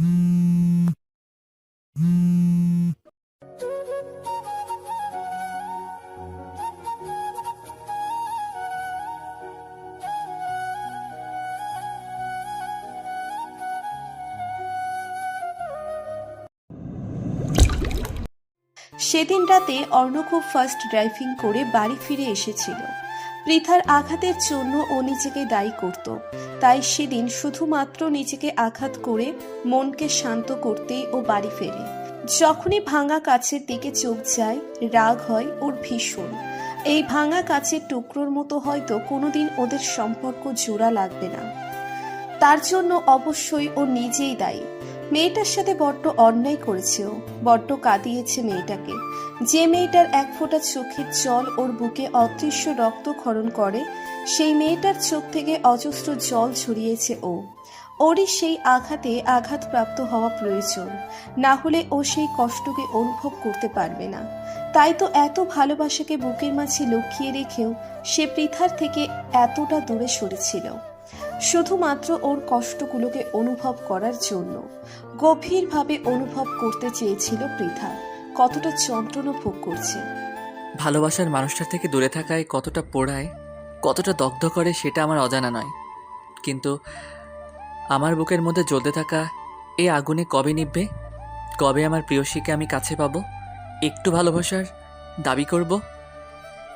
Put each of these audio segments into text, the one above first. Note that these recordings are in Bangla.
সেদিন রাতে অর্ণ খুব ফাস্ট ড্রাইভিং করে বাড়ি ফিরে এসেছিল। পৃথার আঘাতের জন্য ও নিজেকে দায়ী করত, তাই সেদিন শুধুমাত্র নিজেকে আঘাত করে মনকে শান্ত করতেই ও বাড়ি ফেরে। যখনই ভাঙা কাচের দিকে চোখ যায়, রাগ হয় ওর ভীষণ। এই ভাঙা কাচের টুকরোর মতো হয়তো কোনোদিন ওদের সম্পর্ক জোড়া লাগবে না, তার জন্য অবশ্যই ও নিজেই দায়ী। মেয়েটার সাথে বড্ড অন্যায় করেছে ও, বড্ড কাঁদিয়েছে মেয়েটাকে। যে মেয়েটার এক ফোঁটা চোখের জল ওর বুকে অদৃশ্য রক্তক্ষরণ করে, সেই মেয়েটার চোখ থেকে অজস্র জল ঝরিয়েছে ও। ওরই সেই আঘাতে আঘাতপ্রাপ্ত হওয়া প্রয়োজন, না হলে ও সেই কষ্টকে অনুভব করতে পারবে না। তাই তো এত ভালোবাসাকে বুকের মাঝে লুকিয়ে রেখেও সে পৃথার থেকে এতটা দূরে সরেছিল, শুধুমাত্র ওর কষ্টগুলোকে অনুভব করার জন্য। গভীরভাবে অনুভব করতে চেয়েছিল পৃথা কতটা যন্ত্রণা ভোগ করছে। ভালোবাসার মানুষটার থেকে দূরে থাকায় কতটা পোড়ায়, কতটা দগ্ধ করে সেটা আমার অজানা নয়, কিন্তু আমার বুকের মধ্যে জ্বলতে থাকা এই আগুনে কবে নিভবে? কবে আমার প্রিয়সীকে আমি কাছে পাবো, একটু ভালোবাসার দাবি করব,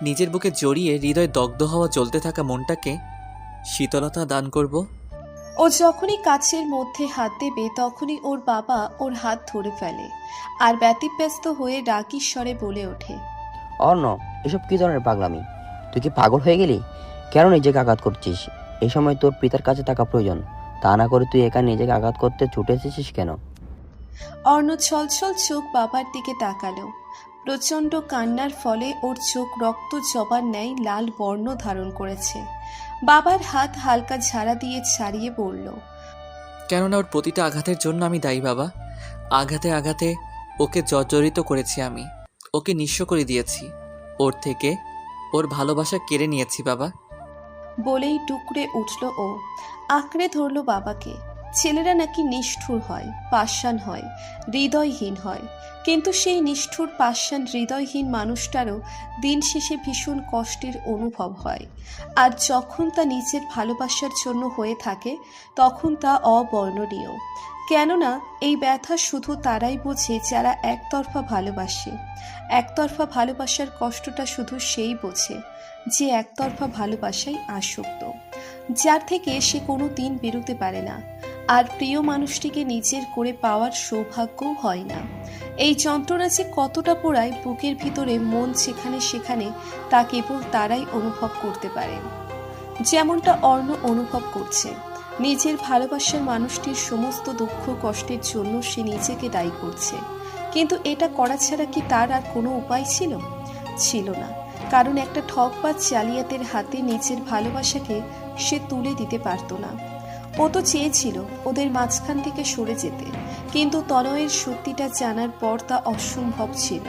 নিজের বুকে জড়িয়ে হৃদয় দগ্ধ হওয়া জ্বলতে থাকা মনটাকে শীতলতা দান করব? ও যখনই কাছের মধ্যে হাত দেবে তখনই ওর বাবা ওর হাত ধরে ফেলে আর ব্যতিব্যস্ত হয়ে রাগী স্বরে বলে ওঠে, অর্ণ, এসব কি ধরনের পাগলামি? তুই কি পাগল হয়ে গেলি? কেন নিজেকে আঘাত করছিস? এই সময় তোর পিতার কাছে থাকা প্রয়োজন, তা না করে তুই একা নিজেকে আঘাত করতে ছুটে এসেছিস কেন? অর্ণ ছলছল চোখ বাবার দিকে তাকালো। প্রচণ্ড কান্নার ফলে ওর চোখ রক্ত জবার ন্যায় লাল বর্ণ ধারণ করেছে। বাবার হাত হালকা ঝাড়া দিয়ে ছাড়িয়ে বলল, কেননা ওর প্রতিটা আঘাতের জন্য আমি দায়ী বাবা। আঘাতে আঘাতে ওকে জর্জরিত করেছি আমি, ওকে নিঃস্ব করে দিয়েছি, ওর থেকে ওর ভালোবাসা কেড়ে নিয়েছি বাবা। বলেই টুকরে উঠল ও, আঁকড়ে ধরল বাবাকে। ছেলেরা নাকি নিষ্ঠুর হয়, পাষাণ হয়, হৃদয়হীন হয়, কিন্তু সেই নিষ্ঠুর পাষাণ হৃদয়হীন মানুষটারও দিন শেষে ভীষণ কষ্টের অনুভব হয়। আর যখন তা নিজের ভালোবাসার জন্য হয়ে থাকে তখন তা অবর্ণনীয়। কেননা এই ব্যথা শুধু তারাই বোঝে যারা একতরফা ভালোবাসে। একতরফা ভালোবাসার কষ্টটা শুধু সেই বোঝে যে একতরফা ভালোবাসায় আসক্ত, যার থেকে সে কোনো দিন বেরোতে পারে না, আর প্রিয় মানুষটিকে নিজের করে পাওয়ার সৌভাগ্যও হয় না। এই যন্ত্রণা যে কতটা পোড়ায় বুকের ভিতরে মন সেখানে সেখানে, তা কেবল তারাই অনুভব করতে পারে। যেমনটা অর্ণ অনুভব করছে। নিজের ভালোবাসার মানুষটির সমস্ত দুঃখ কষ্টের জন্য সে নিজেকে দায়ী করছে, কিন্তু এটা করা ছাড়া কি তার আর কোনো উপায় ছিল? ছিল না, কারণ একটা ঠকবাজ জালিয়াতের হাতে নিজের ভালোবাসাকে সে তুলে দিতে পারত না। ও তো চেয়েছিল ওদের মাঝখান থেকে সরে যেতে, কিন্তু তনয়ের সত্যিটা জানার পর তা অসম্ভব ছিল।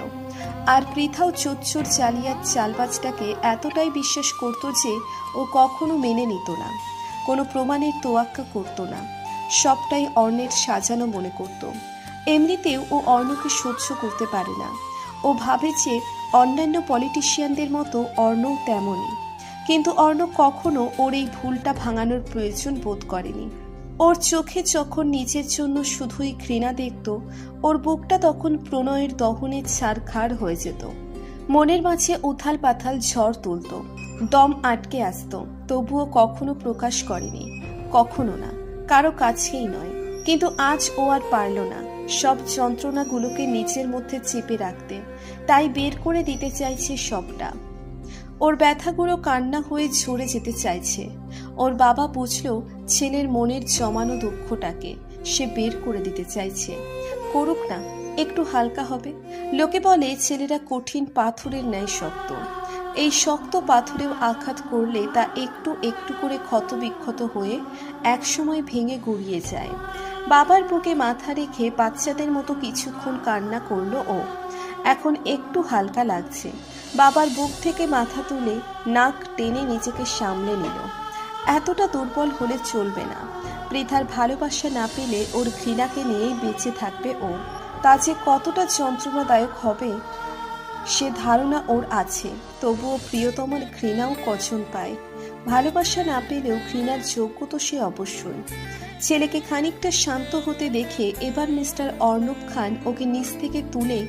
আর পৃথাও চোচ্চোর জালিয়াত চালবাজটাকে এতটাই বিশ্বাস করত যে ও কখনো মেনে নিত না, কোনো প্রমাণের তোয়াক্কা করত না, সবটাই অর্ণের সাজানো মনে করত। এমনিতেও ও অর্ণকে সহ্য করতে পারে না। ও ভাবে যে অন্যান্য পলিটিশিয়ানদের মতো অর্ণও তেমনই, কিন্তু অর্ণ কখনো ওর এই ভুলটা ভাঙানোর প্রয়োজন বোধ করেনি। ওর চোখে যখন নিজের জন্য শুধুই ঘৃণা দেখত, ওর বুকটা তখন প্রণয়ের দহনে ছারখার হয়ে যেত। মনের মাঝে উথাল পাথাল ঝড় তুলত, দম আটকে আসত, তবুও কখনো প্রকাশ করেনি, কখনো না, কারো কাছেই নয়। কিন্তু আজ ও আর পারল না সব যন্ত্রণাগুলোকে নিজের মধ্যে চেপে রাখতে, তাই বের করে দিতে চাইছে সবটা। ওর ব্যথাগুলো কান্না হয়ে ঝরে যেতে চাইছে। ওর বাবা বুঝলো ছেলের মনের জমানো দুঃখটাকে সে বের করে দিতে চাইছে। করুক না, একটু হালকা হবে। লোকে বলে ছেলেরা কঠিন পাথরের ন্যায় শক্ত। এই শক্ত পাথরেও আঘাত করলে তা একটু একটু করে ক্ষতবিক্ষত হয়ে একসময় ভেঙে গুড়িয়ে যায়। বাবার বুকে মাথা রেখে বাচ্চাদের মতো কিছুক্ষণ কান্না করলো ও। এখন একটু হালকা লাগছে। বাবার বুক থেকে মাথা তুলে নাক টেনে নিজেকে সামলে নিল। এতটা দুর্বল হলে চলবে না। পৃথার ভালোবাসা না পেলে ওর ঘৃণাকে নিয়েই বেঁচে থাকবে ও। তা যে কতটা যন্ত্রণাদায়ক হবে সে ধারণা ওর আছে। তবুও প্রিয়তমার ঘৃণাও কজন পায়। ভালোবাসা না পেলেও ঘৃণার যোগ্য তো সে অবশ্যই। ছেলেকে খানিকটা শান্ত হতে দেখে এবার মিস্টার অর্ণব খান ওকে নিচ থেকে তুলে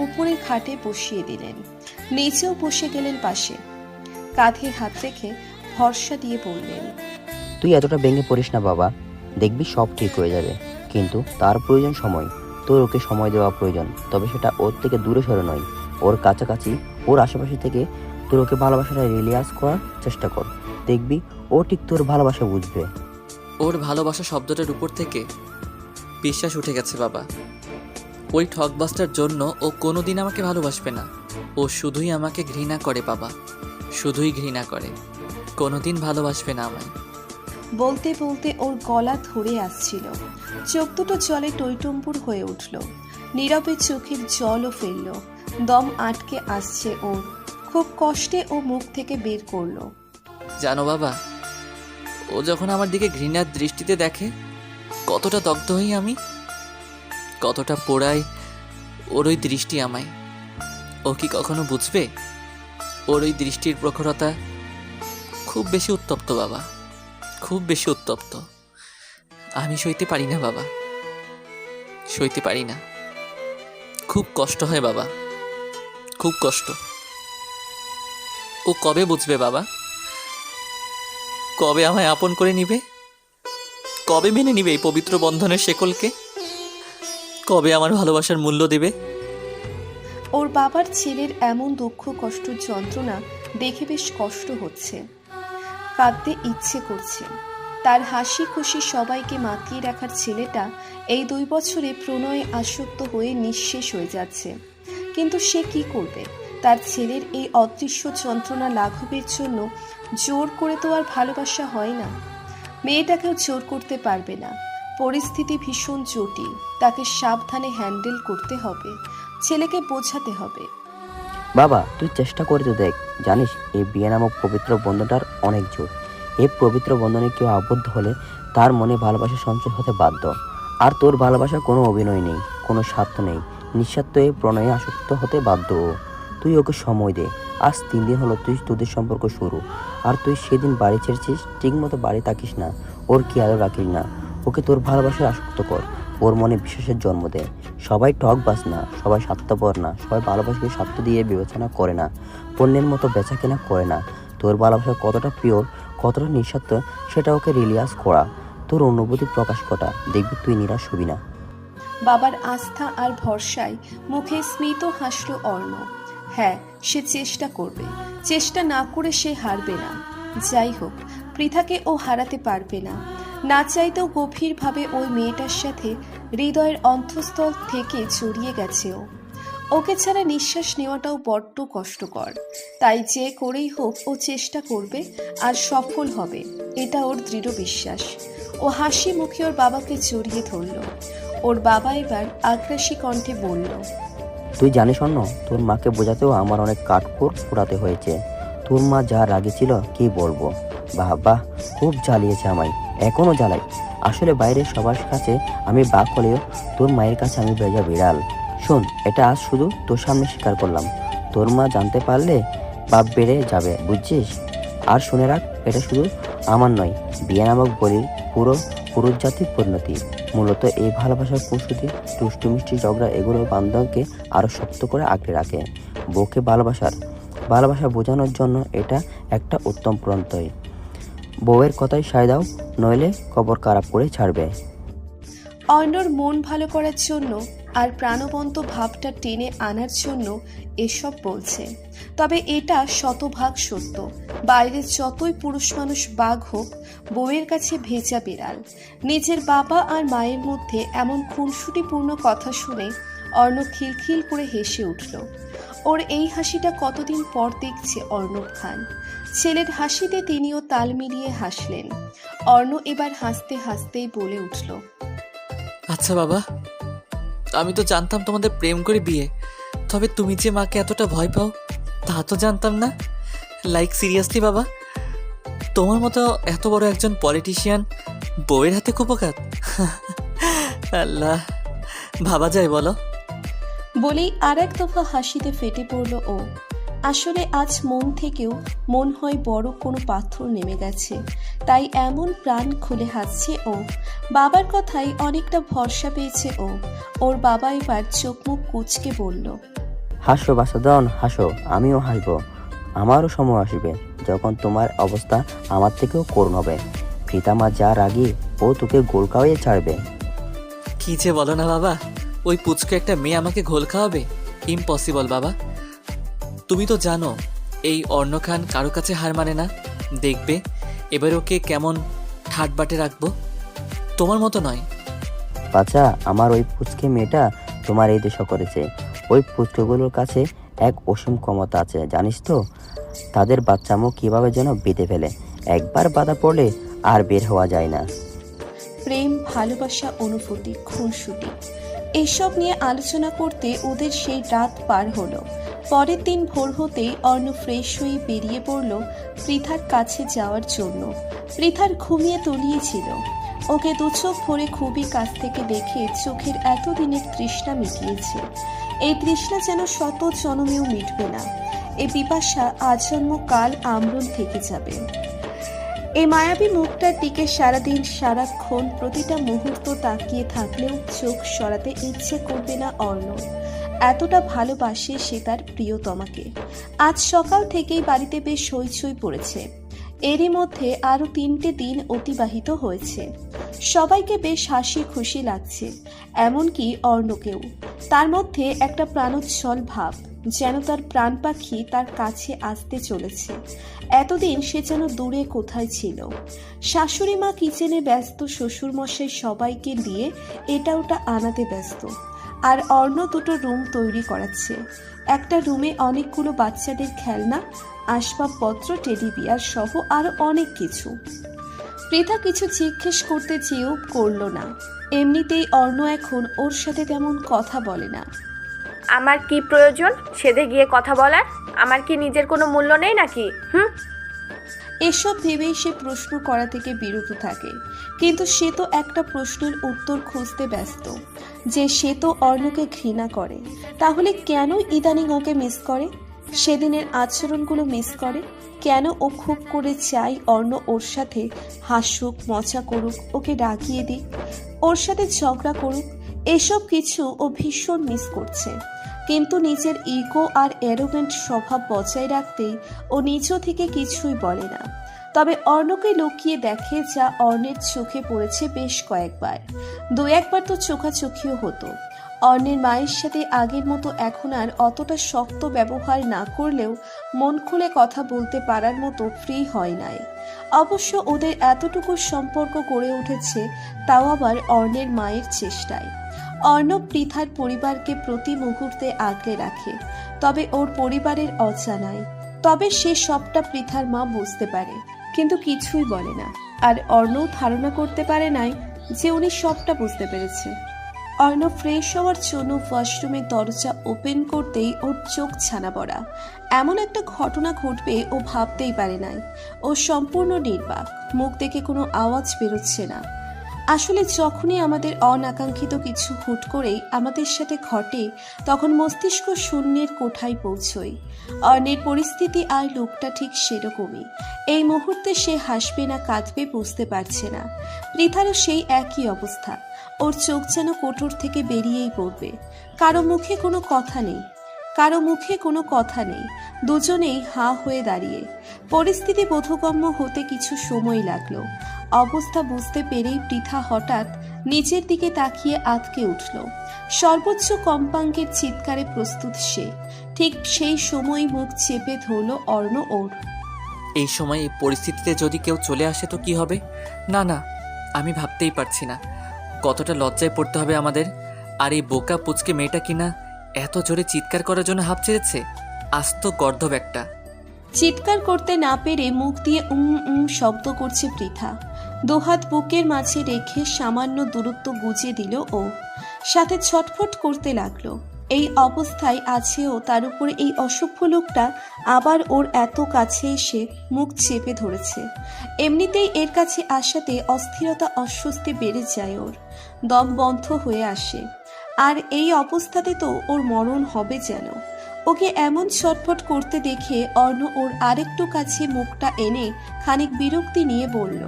উপরের খাটে বসিয়ে দিলেন। নিচেও বসে গেলেন পাশে, কাঁধে হাত রেখে ভরসা দিয়ে বললেন, তুই এতটা ভেঙে পড়িস না বাবা, দেখবি সব ঠিক হয়ে যাবে। কিন্তু তার প্রয়োজন সময়, তোর ওকে সময় দেওয়া প্রয়োজন। তবে সেটা ওর থেকে দূরে সরে নয়, ওর কাছাকাছি, ওর আশেপাশে থেকে তোর ওকে ভালোবাসাটা রিলিয়াজ করার চেষ্টা কর। দেখবি ও ঠিক তোর ভালোবাসা বুঝবে। ওর ভালোবাসা শব্দটার উপর থেকে বিশ্বাস উঠে গেছে বাবা। ওই ঠকবাসটার জন্য ও কোনোদিন আমাকে ভালোবাসবে না। ও শুধুই আমাকে ঘৃণা করে বাবা, শুধুই ঘৃণা করে, কোনোদিন ভালোবাসবে না আমায়। বলতে বলতে ওর গলা ধরে আসছিল। চোখ দুটো জলে টইটম্বুর হয়ে উঠল। নীরবে চোখের জলও ফেলল। দম আটকে আসছে ওর। খুব কষ্টে ও মুখ থেকে বের করলো, জানো বাবা, ও যখন আমার দিকে ঘৃণার দৃষ্টিতে দেখে কতটা দগ্ধ হই আমি, কতটা পোড়ায় ওর ওই দৃষ্টি আমায়। ও কি কখনো বুঝবে? ওর ওই দৃষ্টির প্রখরতা খুব বেশি উত্তপ্ত বাবা, খুব বেশি উত্তপ্ত। আমি সইতে পারি না বাবা, সইতে পারি না। খুব কষ্ট হয় বাবা, খুব কষ্ট। ও কবে বুঝবে বাবা? কবে আমায় আপন করে নিবে? কবে মেনে নিবে এই পবিত্র বন্ধনের শেকলকে? কবে আমার ভালোবাসার মূল্য দেবে? ওর বাবার ছেলের এমন দুঃখ কষ্ট যন্ত্রণা দেখে বেশ কষ্ট হচ্ছে। কাঁদতে ইচ্ছে করছে। তার হাসি খুশি সবাইকে মাতিয়ে রাখার ছেলেটা এই 2 বছরে প্রণয়ে আসক্ত হয়ে নিঃশেষ হয়ে যাচ্ছে। কিন্তু সে কি করবে? তার ছেলের এই অদৃশ্য যন্ত্রণা লাঘবের জন্য জোর করে তো আর ভালোবাসা হয় না। মেয়েটাকেও জোর করতে পারবে না। পরিস্থিতি ভীষণ জটিল। তাকে সাবধানে হ্যান্ডেল করতে হবে, ছেলেকে বোঝাতে হবে। বাবা তুই চেষ্টা করে তো দেখ। জানিস এই বিয়ে নামক পবিত্র বন্ধনটার অনেক জোর। এই পবিত্র বন্ধনে কেউ আবদ্ধ হলে তার মনে ভালোবাসা সঞ্চয় হতে বাধ্য। আর তোর ভালোবাসার কোনো অভিনয় নেই, কোনো স্বার্থ নেই। নিঃস্বার্থ এই প্রণয়ে আসক্ত হতে বাধ্য ও। তুই ওকে সময় দে। আজ 3 দিন হলো তোদের সম্পর্ক শুরু। আর তুই সেদিন বাড়ি ছেড়েছিস, ঠিক মতো বাড়ি থাকিস না, ওর খেয়াল রাখিস না। ওকে তোর ভালোবাসায় আসক্ত কর, ওর মনে বিশ্বাসের জন্ম দে। সবাই ঠকবাজ না, সবাই স্বার্থপর না, সবাই ভালোবাসাকে স্বার্থ দিয়ে বিবেচনা করে না, পণ্যের মতো বেচা কেনা করে না। তোর ভালোবাসা কতটা পিওর, কতটা নিঃস্বার্থ সেটা ওকে রিলিয়াজ করা, তোর অনুভূতি প্রকাশ করা। দেখবি তুই নিরাশ হবি না। বাবার আস্থা আর ভরসায় মুখে স্মিত হাসল অর্ণ। হ্যাঁ, সে চেষ্টা করবে। চেষ্টা না করে সে হারবে না। যাই হোক, পৃথাকে ও হারাতে পারবে না। না চাইতেও গভীরভাবে ওই মেয়েটার সাথে হৃদয়ের অন্তঃস্থল থেকে জড়িয়ে গেছে ও। ওকে ছাড়া নিঃশ্বাস নেওয়াটাও বড্ড কষ্টকর। তাই যে করেই হোক ও চেষ্টা করবে আর সফল হবে, এটা ওর দৃঢ় বিশ্বাস। ও হাসি মুখে ওর বাবাকে জড়িয়ে ধরল। ওর বাবা এবার আগ্রাসী কণ্ঠে বলল, তুই জানিস অন্য, তোর মাকে বোঝাতেও আমার অনেক কাঠখড় পোড়াতে হয়েছে। তোর মা যা রাগে ছিল কি বলবো। বাহ বাহ, খুব জ্বালিয়েছে আমায়, এখনো জ্বালাই। আসলে বাইরের সবার কাছে আমি বাঘ হলেও তোর মায়ের কাছে আমি ভেজা বিড়াল। শোন, এটা আজ শুধু তোর সামনে স্বীকার করলাম। তোর মা জানতে পারলে বাপ বেড়ে যাবে, বুঝছিস? আর শুনে রাখ, এটা শুধু আমার নয়, বিয়ে নামক বলির পুরো পুরুষ জাতির পরিণতি। মূলত এই ভালোবাসার প্রসূতি, দুষ্টু মিষ্টি ঝগড়া, এগুলো বান্ধবকে আরো শক্ত করে আঁকড়ে রাখে। বউকে ভালোবাসা বোঝানোর জন্য এটা একটা উত্তম প্রত্যয়। বউয়ের কথাই সায় দাও, নইলে কবর খারাপ করে ছাড়বে। অর্ণর মন ভালো করার জন্য আর প্রাণবন্ত ভাবটা টেনে আনার জন্য এসব বলছে। তবে এটা শতভাগ সত্য। বাইরে যতই পুরুষ মানুষ বাঘ হোক, বউয়ের কাছে ভেজা বিড়াল। নিজের বাবা আর মায়ের মধ্যে এমন খুনসুটিপূর্ণ কথা শুনে অর্ণ খিলখিল করে হেসে উঠল। ওর এই হাসিটা কতদিন পর দেখছে অর্ণব খান। ছেলের হাসিতে তিনিও তাল মিলিয়ে হাসলেন। অর্ণ এবার হাসতে হাসতেই বলে উঠল, আচ্ছা বাবা, আমি তো জানতাম তোমাদের প্রেম করে বিয়ে, তবে তুমি যে মাকে এতটা ভয় পাও তা তো জানতাম না। লাইক সিরিয়াসলি বাবা, তোমার মতো এত বড় একজন পলিটিশিয়ান বউয়ের হাতে কুপোকাত? আল্লাহ, ভাবা যায় বলো? বলেই আর এক দফা হাসিতে ফেটে পড়ল ও। আসলে আজ মন থেকেও মন হয় বড় কোনো পাথর নেমে গেছে, তাই এমন প্রাণ খুলে হাসছে ও। বাবার কথাই অনেকটা ভরসা পেয়েছে ও। ওর বাবা এবার চোখ মুখ কুঁচকে বলল, হাসো বাসাদন, হাসো, আমিও হাসবো। আমারও সময় আসবে যখন তোমার অবস্থা আমার থেকেও করুণ হবে। পিতামা যা রাগী, ও তোকে গোল খাওয়াইয়ে ছাড়বে। কি যে বলো না বাবা, ওই পুচকে একটা মেয়ে আমাকে ঘোল খাওয়াবে? ইম্পসিবল বাবা। তুমি তো জানো এই অর্ণ খান কারো কাছে হার মানে না। দেখবে এবার ওকে কেমন ঠাটবাটে রাখবো, তোমার মতো নয়। বাচ্চা, আমার ওই পুচকে মেয়েটা তোমার এই দেশ করেছে। ওই পুচকেগুলোর কাছে এক অসীম ক্ষমতা আছে, জানিস তো? তাদের বাচ্চামো কিভাবে যেন বেঁধে ফেলে, একবার বাধা পড়লে আর বের হওয়া যায় না। প্রেম, ভালোবাসা, অনুভূতি, খুনসুটি, এসব নিয়ে আলোচনা করতে ওদের সেই রাত পার হলো। পরের দিন ভোর হতেই অর্ণ ফ্রেশ হয়ে বেরিয়ে পড়ল পৃথার কাছে যাওয়ার জন্য। পৃথার ঘুমিয়ে তলিয়েছিল। ওকে দু চোখ ভরে খুবই কাছ থেকে দেখে চোখের এতদিনের তৃষ্ণা মিটিয়েছে। এই তৃষ্ণা যেন শত জনমেও মিটবে না। এই পিপাসা আজন্ম কাল আমরণ থেকে যাবে। এই মায়াবী মুখটার দিকে সারাদিন সারাক্ষণ প্রতিটা মুহূর্ত তাকিয়ে থাকলেও চোখ সরাতে ইচ্ছে করবে না অর্ণ। এতটা ভালোবাসে সে তার প্রিয়তমাকে। আজ সকাল থেকেই বাড়িতে বেশ হইচই পড়েছে। এরই মধ্যে আরও 3টে দিন অতিবাহিত হয়েছে। সবাইকে বেশ হাসি খুশি লাগছে, এমনকি অর্ণকেও। তার মধ্যে একটা প্রাণোচ্ছল ভাব, যেন তার প্রাণ পাখি তার কাছে আসতে চলেছে। এতদিন সে যেন দূরে কোথায় ছিল। শাশুড়ি মা কিচেনে ব্যস্ত, শ্বশুরমশাই সবাইকে দিয়ে এটা ওটা আনাতে ব্যস্ত। আর অর্ণ দুটো রুম তৈরি করাচ্ছে। একটা রুমে অনেকগুলো বাচ্চাদের খেলনা, আসবাবপত্র, টেডি বিয়ার সহ আরো অনেক কিছু। পৃথা কিছু জিজ্ঞেস করতে চেয়েও করল না। এমনিতেই অর্ণ এখন ওর সাথে তেমন কথা বলে না। আমার কি প্রয়োজন সেদে গিয়ে কথা বলার? আমার কি নিজের কোনো মূল্য নেই নাকি? এসব ভেবেই সে প্রশ্ন করা থেকে বিরত থাকে। কিন্তু সে তো একটা প্রশ্নের উত্তর খুঁজতে ব্যস্ত, যে সে তো অর্ণকে ঘৃণা করে। তাহলে কেন ইদানিং ওকে মিস করে? সেদিনের আচরণগুলো মিস করে কেন? ও খুব করে চাই অর্ণ ওর সাথে হাসুক, মজা করুক, ওকে রাগিয়ে দিক, ওর সাথে ঝগড়া করুক। এসব কিছু ও ভীষণ মিস করছে। কিন্তু নিজের ইগো আর অ্যারোগেন্ট স্বভাব বজায় রাখতেই ও নিজ থেকে কিছুই বলে না। তবে অর্ণকে লুকিয়ে দেখে, যা অর্ণের চোখে পড়েছে বেশ কয়েকবার। 2-1বার তো চোখাচোখিও হতো। অর্ণের মায়ের সাথে আগের মতো এখন আর অতটা শক্ত ব্যবহার না করলেও মন খুলে কথা বলতে পারার মতো ফ্রি হয় নাই। অবশ্য ওদের এতটুকু সম্পর্ক গড়ে উঠেছে, তাও আবার অর্ণের মায়ের চেষ্টায়। অর্ণব পৃথার পরিবারকে প্রতি মুহূর্তে আগলে রাখে, তবে ওর পরিবারের অজানায়। তবে সে সবটা পৃথার মা বুঝতে পারে, কিন্তু কিছুই বলে না। আর অর্ণব ধারণা করতে পারে নাই যে উনি সবটা বুঝতে পেরেছে। অর্ণব ফ্রেশ হওয়ার জন্য ওয়াশরুমের দরজা ওপেন করতেই ওর চোখ ছানা পড়া। এমন একটা ঘটনা ঘটবে ও ভাবতেই পারে নাই। ও সম্পূর্ণ নির্বাক, মুখ থেকে কোনো আওয়াজ বেরোচ্ছে না। আসলে যখনই আমাদের অনাকাঙ্ক্ষিত কিছু হুট করেই আমাদের সাথে ঘটে, তখন মস্তিষ্ক শূন্যের কোঠায় পৌঁছই। অর্ণের পরিস্থিতি আর লোকটা ঠিক সেরকমই। এই মুহূর্তে সে হাসবে না কাঁদবে বুঝতে পারছে না। পৃথারও সেই একই অবস্থা। ওর চোখ যেন কোটর থেকে বেরিয়েই পড়বে। কারো মুখে কোনো কথা নেই, কারো মুখে কোনো কথা নেই। দুজনেই হাঁ হয়ে দাঁড়িয়ে। পরিস্থিতি বোধগম্য হতে কিছু সময় লাগলো। অবস্থা বুঝতে পেরেই পৃথা হঠাৎ নিচের দিকে তাকিয়ে আঁতকে উঠল। সর্বোচ্চ কম্পাঙ্কের চিৎকারে প্রস্তুত সে। ঠিক সেই সময় মুখ চেপে ধরল অর্ণ ওর। এই সময় এই পরিস্থিতিতে যদি কেউ চলে আসে তো কি হবে? না না, আমি ভাবতেই পারছি না কতটা লজ্জায় পড়তে হবে আমাদের। আর এই বোকা পুচকে মেয়েটা কিনা এত জোরে চিৎকার করার জন্য হাঁপ ছেড়েছে। আস্ত গর্ধব একটা। চিৎকার করতে না পেরে মুখ দিয়ে শব্দ করছে পৃথা। দুহাত বুকের মাঝে রেখে সামান্য দূরত্ব গুজে দিল ও। সাথে ছটফট করতে লাগলো। এই অবস্থায় আছেও, তার উপরে এই অসভ্য লোকটা আবার ওর এত কাছে এসে মুখ চেপে ধরেছে। এমনিতেই এর কাছে আসাতে অস্থিরতা অস্বস্তি বেড়ে যায়, ওর দম বন্ধ হয়ে আসে। আর এই অবস্থাতে তো ওর মরণ হবে যেন। ওকে এমন ছটফট করতে দেখে অর্ণ ওর আরেকটু কাছে মুখটা এনে খানিক বিরক্তি নিয়ে বলল,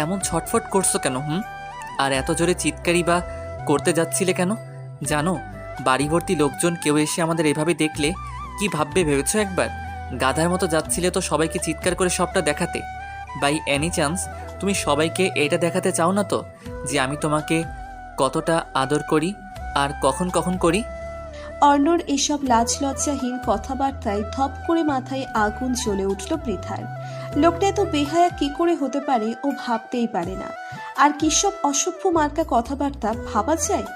এমন ছটফট করছো কেন? আর এত জোরে চিৎকারি বা করতে যাচ্ছিলে কেন? জানো বাড়ি ভর্তি লোকজন, কেউ এসে আমাদের এভাবে দেখলে কি ভাববে ভেবেছো একবার? গাধার মতো যাচ্ছিলে তো সবাইকে চিৎকার করে সবটা দেখাতে। বাই এনি চান্স তুমি সবাইকে এটা দেখাতে চাও না তো যে আমি তোমাকে কতটা আদর করি আর কখন কখন করি? অর্ণর এসব লাজ লজ্জাহীন কথাবার্তায় ধপ করে মাথায় আগুন জ্বলে উঠল পৃথার। লোকটা এত বেহায়া কি করে হতে পারে ও ভাবতেই পারে না। আর কি সব অসভ্য মার্কা কথাবার্তা ভাবা যায়?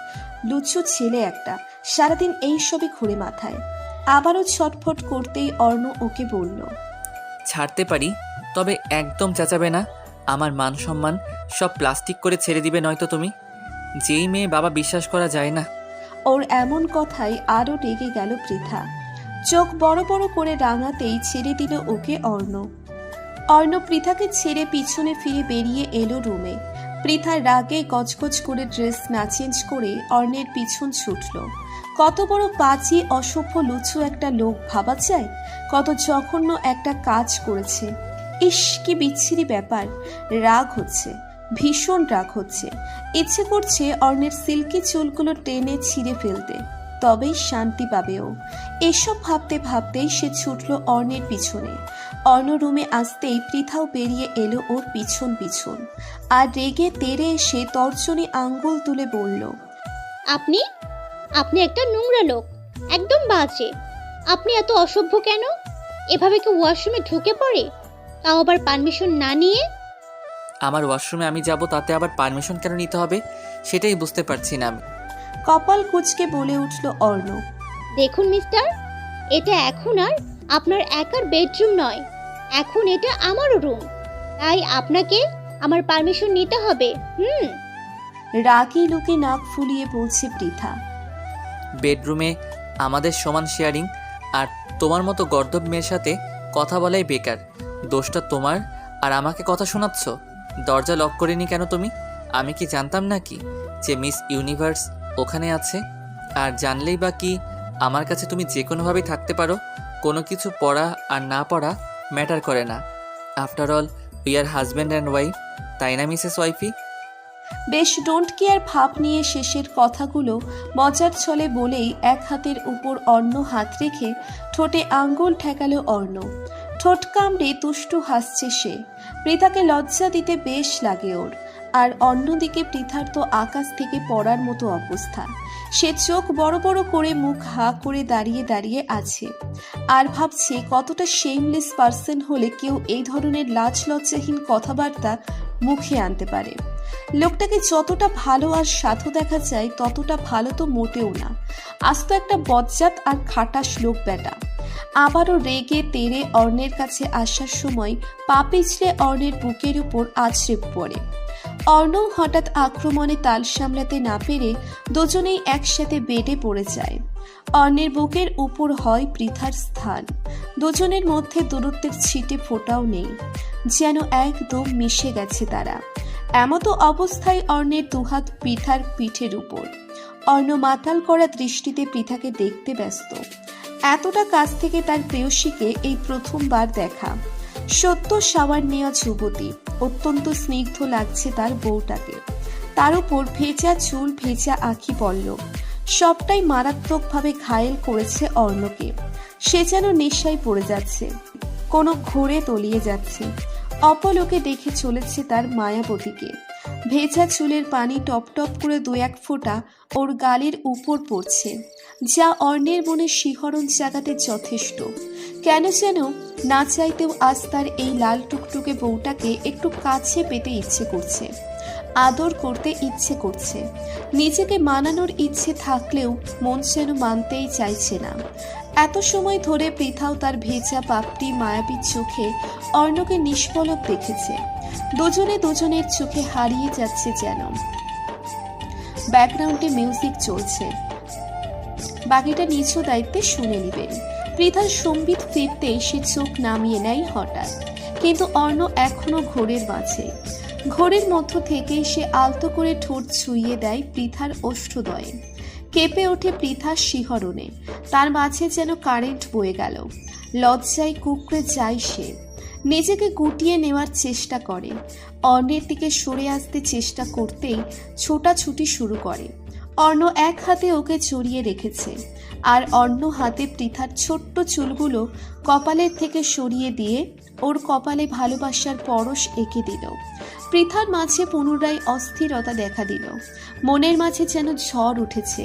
লুচ্চু ছেলে একটা, সারাদিন এই সবই ঘুরে মাথায়। আবারও ছটফট করতেই অর্ণ ওকে বলল, ছাড়তে পারি, তবে একদম চেঁচাবে না। আমার মান সম্মান সব প্লাস্টিক করে ছেড়ে দিবে নয়তো তুমি। যেই মেয়ে বাবা বিশ্বাস করা যায় না। ওর এমন কথায় আরও রেগে গেল পৃথা। চোখ বড় বড় করে রাঙাতেই ছেড়ে দিল ওকে অর্ণ। অর্ণ পৃথাকে ছেড়ে পিছনে ফিরে বেরিয়ে এলো রুমে। পৃথা রাগে গজগজ করে ড্রেস না চেঞ্জ করে অর্ণের পিছন ছুটল। কত বড় পাঁচি অসভ্য লুচু একটা লোক ভাবা যায়? কত জঘন্য একটা কাজ করেছে। ইস কি বিচ্ছিরি ব্যাপার। রাগ হচ্ছে, ভীষণ রাগ হচ্ছে। ইচ্ছে করছে অর্ণের সিল্কি চুলগুলো টেনে ছিঁড়ে ফেলতে, তবেই শান্তি পাবে ও। এসব ভাবতে ভাবতেই সে ছুটল অর্ণের পিছনে। অর্ণ রুমে আসতেই পৃথাও বেরিয়ে এলো ওর পিছন পিছন। আর রেগে তেড়ে এসে তর্জনী আঙ্গুল তুলে বলল, আপনি আপনি একটা নোংরা লোক, একদম বাজে। আপনি এত অসভ্য কেন? এভাবে কি ওয়াশরুমে ঢুকে পড়ে, তাও আবার পারমিশন না নিয়ে? আমার ওয়াশরুমে আমি যাব, তাতে আবার পারমিশন কেন নিতে হবে সেটাই বুঝতে পারছি না আমি। কপাল কুঁচকে বলে উঠল অর্ণ, দেখুন মিস্টার, এটা এখন আর আপনার একার বেডরুম নয়, এখন এটা আমারও রুম, তাই আপনাকে আমার পারমিশন নিতে হবে। রাগী লোকে নাক ফুলিয়ে বলছে পৃথা। বেডরুমে আমাদের সমান শেয়ারিং, আর তোমার মতো গর্দভ মেয়ের সাথে কথা বলাই বেকার। দোষটা তোমার, আর আমাকে কথা শোনাচ্ছ। দরজা লক করিনি কেন তুমি? আমি কি জানতাম নাকি যে মিস ইউনিভার্স ওখানে আছে? আর জানলেই বা কি, আমার কাছে তুমি যে কোনোভাবেই থাকতে পারো। কোনো কিছু পড়া আর না পড়া ম্যাটার করে না। After all we are husband and wife, তাই না মিসেস ওয়াইফি? বেশ ডোন্ট কেয়ার ভাব নিয়ে শেষের কথাগুলো মজার ছলে বলেই এক হাতের উপর অন্য হাত রেখে ঠোঁটে আঙ্গুল ঠেকালো অর্ণ। ঠোঁট কামড়ে তুষ্টু হাসছে সে। পৃথাকে লজ্জা দিতে বেশ লাগে ওর। আর অন্যদিকে পৃথার তো আকাশ থেকে পড়ার মতো অবস্থা। সে চোখ বড় বড় করে মুখ হা করে দাঁড়িয়ে দাঁড়িয়ে আছে আর ভাবছে কতটা শেমলেস পার্সন হলে কেউ এই ধরনের লাজ লজ্জাহীন কথাবার্তা মুখে আনতে পারে। লোকটাকে যতটা ভালো আর সাধু দেখা যায় ততটা ভালো তো মোটেও না। আজ তো একটা বজ্জাত আর খাটাস লোক বেটা। আবারও রেগে তেড়ে অর্ণের কাছে আসার সময় পা পিছলে অর্ণের বুকের উপর আছড়ে পড়ে। অর্ণ হঠাৎ আক্রমণে তাল সামলাতে না পেরে দুজনেই একসাথে বেডে পড়ে যায়। অর্ণের বুকের উপর হয় পৃথার স্থান। দুজনের মধ্যে দূরত্বের ছিটে ফোঁটাও নেই, যেন একদম মিশে গেছে তারা। এমতো অবস্থায় অর্ণের দুহাত পৃথার পিঠের উপর। অর্ণ মাতাল করা দৃষ্টিতে পৃথাকে দেখতে ব্যস্ত। এতটা কাছ থেকে তার প্রেয়সীকে এই প্রথমবার দেখা। সত্য শাওয়ার নেওয়া যুবতী, অত্যন্ত স্নিগ্ধ লাগছে তার বউটাকে। তার উপর ভেজা চুল, ভেজা আঁখি পল্লব, সবটাই মারাত্মকভাবে ঘায়েল করেছে অর্ণকে। সে যেন নেশায় পড়ে যাচ্ছে, কোনো ঘোরে তলিয়ে যাচ্ছে। অপলোকে দেখে চলেছে তার মায়াবতীকে। ভেজা চুলের পানি টপ টপ করে দু এক ফোঁটা ওর গালের উপর পড়ছে, যা অর্ণের মনে শিহরণ জাগাতে যথেষ্ট। কেন যেন না চাইতেও আজ তার এই লাল টুকটুকে বউটাকে একটু কাছে পেতে ইচ্ছে করছে, আদর করতে ইচ্ছে করছে। নিজেকে মানানোর ইচ্ছে থাকলেও মন যেন মানতেই চাইছে না। এত সময় ধরে পৃথাও তার ভেজা পাপড়ি মায়াবী চোখে অর্ণকে নিষ্পলক দেখেছে। দুজনে দুজনের চোখে হারিয়ে যাচ্ছে যেন। ব্যাকগ্রাউন্ডে মিউজিক চলছে। বাকিটা নিজ দায়িত্বে শুনে নেবেন। পৃথার সম্বিত ফিরতে সে চোখ নামিয়ে নেয় হঠাৎ, কিন্তু অর্ণ এখনো ঘোরের মাঝে। ঘোরের মধ্য থেকে সে আলতো করে ঠোঁট ছুঁয়ে দেয় পৃথার ওষ্ঠদয়ে। কেঁপে ওঠে পৃথার শিহরণে, তার মাঝে যেন কারেন্ট বয়ে গেল। লজ্জায় কুঁকড়ে যায় সে, নিজেকে গুটিয়ে নেওয়ার চেষ্টা করে। অর্ণের দিকে সরে আসতে চেষ্টা করতেই ছোটাছুটি শুরু করে। অর্ণ এক হাতে ওকে জড়িয়ে রেখেছে, আর অন্য হাতে পৃথার ছোট্ট চুলগুলো কপালের থেকে সরিয়ে দিয়ে ওর কপালে ভালোবাসার পরশ এঁকে দিল। পৃথার মাঝে পুনরায় অস্থিরতা দেখা দিল, মনের মাঝে যেন ঝড় উঠেছে।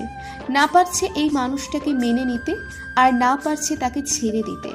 না পারছে এই মানুষটাকে মেনে নিতে, আর না পারছে তাকে ছেড়ে দিতে।